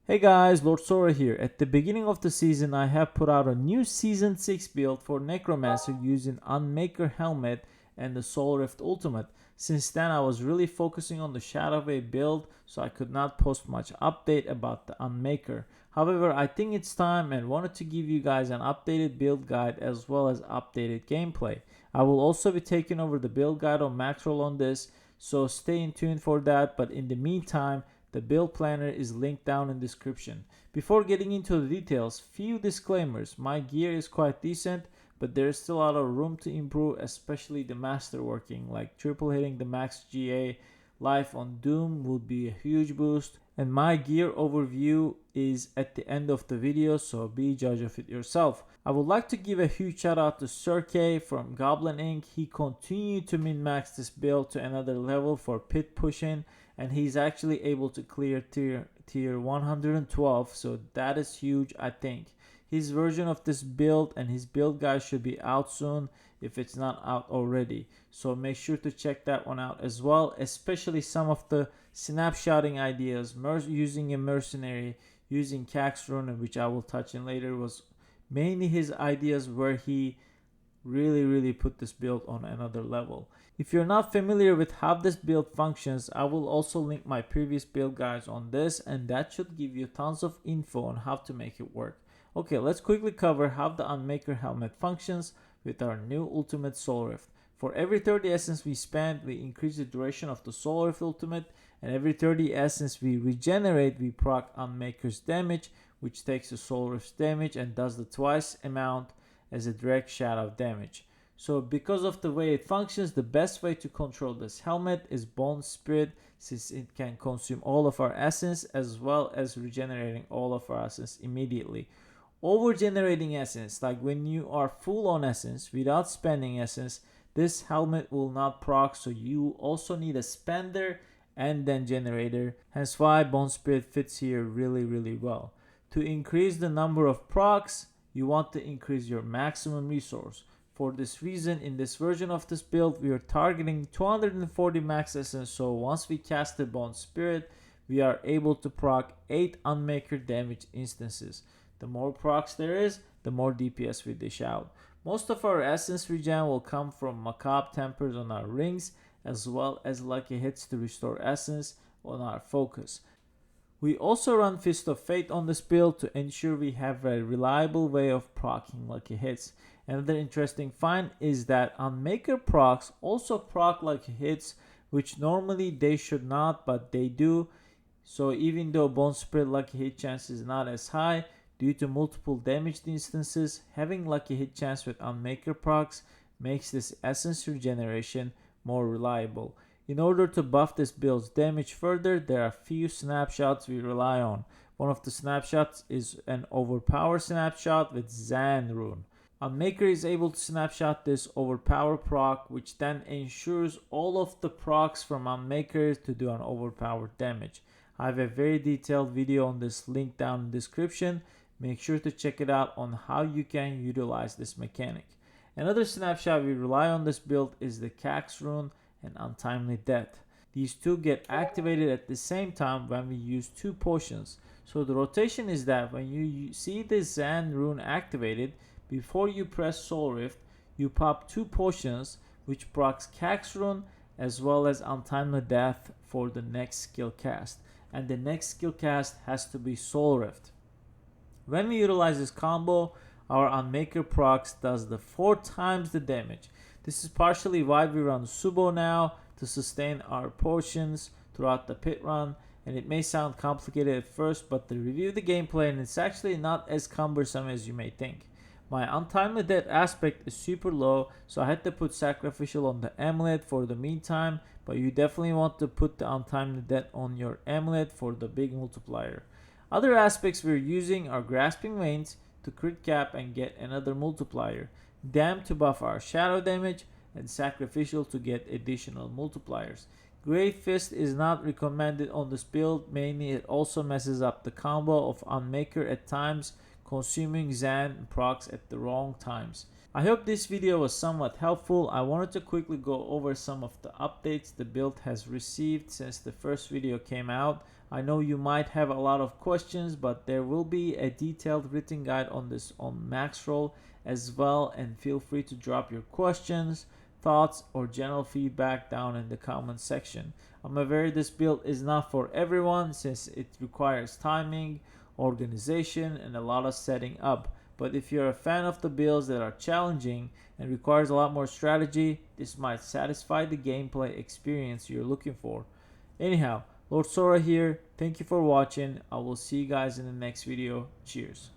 Hey guys, Lord Sora here. At the beginning of the season, I have put out a new Season 6 build for Necromancer using Unmaker helmet and the Soulrift ultimate. Since then, I was really focusing on the Shadow Wave build, so I could not post much update about the Unmaker. However, I think it's time and wanted to give you guys an updated build guide as well as updated gameplay. I will also be taking over the build guide on Maxroll on this, so stay in tune for that. But in the meantime, the build planner is linked down in the description. Before getting into the details, few disclaimers. My gear is quite decent, but there is still a lot of room to improve, especially the masterworking, like triple hitting the max GA life on Doom would be a huge boost. And my gear overview is at the end of the video, so be judge of it yourself. I would like to give a huge shout out to Sir K from Goblin Inc. He continued to min-max this build to another level for pit pushing, and he's actually able to clear tier 112, so that is huge. I think his version of this build and his build guide should be out soon if it's not out already, so make sure to check that one out as well, especially some of the snapshotting ideas, using a mercenary, using Cax Rune, which I will touch in later, was mainly his ideas where he really put this build on another level. If you're not familiar with how this build functions, I will also link my previous build guides on this, and that should give you tons of info on how to make it work. Okay, let's quickly cover how the Unmaker helmet functions with our new ultimate Soulrift. For every 30 essence we spend, we increase the duration of the Soulrift ultimate, and every 30 essence we regenerate, we proc Unmaker's damage, which takes the Soulrift's damage and does the twice amount as a direct shadow damage. So because of the way it functions, the best way to control this helmet is Bone Spirit, since it can consume all of our essence as well as regenerating all of our essence immediately. Over generating essence, like when you are full on essence without spending essence, this helmet will not proc, so you also need a spender and then generator, hence why Bone Spirit fits here really well. To increase the number of procs, you want to increase your maximum resource. For this reason, in this version of this build, we are targeting 240 max essence, so once we cast the Bone Spirit, we are able to proc 8 Unmaker damage instances. The more procs there is, the more DPS we dish out. Most of our essence regen will come from macabre tempers on our rings, as well as lucky hits to restore essence on our focus. We also run Fist of Fate on this build to ensure we have a reliable way of proccing lucky hits. Another interesting find is that Unmaker procs also proc lucky hits, which normally they should not, but they do. So even though Bone Spirit lucky hit chance is not as high, due to multiple damaged instances, having lucky hit chance with Unmaker procs makes this essence regeneration more reliable. In order to buff this build's damage further, there are few snapshots we rely on. One of the snapshots is an overpower snapshot with Zan rune. Unmaker is able to snapshot this overpower proc, which then ensures all of the procs from Unmaker to do an overpowered damage. I have a very detailed video on this link down in the description. Make sure to check it out on how you can utilize this mechanic. Another snapshot we rely on this build is the Cax Rune and Untimely Death. These two get activated at the same time when we use two potions. So the rotation is that when you see the Zan rune activated, before you press Soulrift, you pop two potions which procs Cax Rune as well as Untimely Death for the next skill cast. And the next skill cast has to be Soulrift. When we utilize this combo, our Unmaker procs does the 4 times the damage. This is partially why we run Subo now to sustain our potions throughout the pit run, and it may sound complicated at first, but to review the gameplay, and it's actually not as cumbersome as you may think. My Untimely Death aspect is super low, so I had to put Sacrificial on the amulet for the meantime, but you definitely want to put the Untimely Death on your amulet for the big multiplier. Other aspects we're using are Grasping Veins to crit cap and get another multiplier, Damn to buff our shadow damage, and Sacrificial to get additional multipliers. Great Fist is not recommended on this build, mainly it also messes up the combo of Unmaker at times, consuming Zan and procs at the wrong times. I hope this video was somewhat helpful. I wanted to quickly go over some of the updates the build has received since the first video came out. I know you might have a lot of questions, but there will be a detailed written guide on this on Maxroll as well, and feel free to drop your questions, thoughts, or general feedback down in the comment section. I'm aware this build is not for everyone since it requires timing, organization, and a lot of setting up. But if you're a fan of the builds that are challenging and requires a lot more strategy, this might satisfy the gameplay experience you're looking for. Anyhow, Lord Sora here. Thank you for watching. I will see you guys in the next video. Cheers.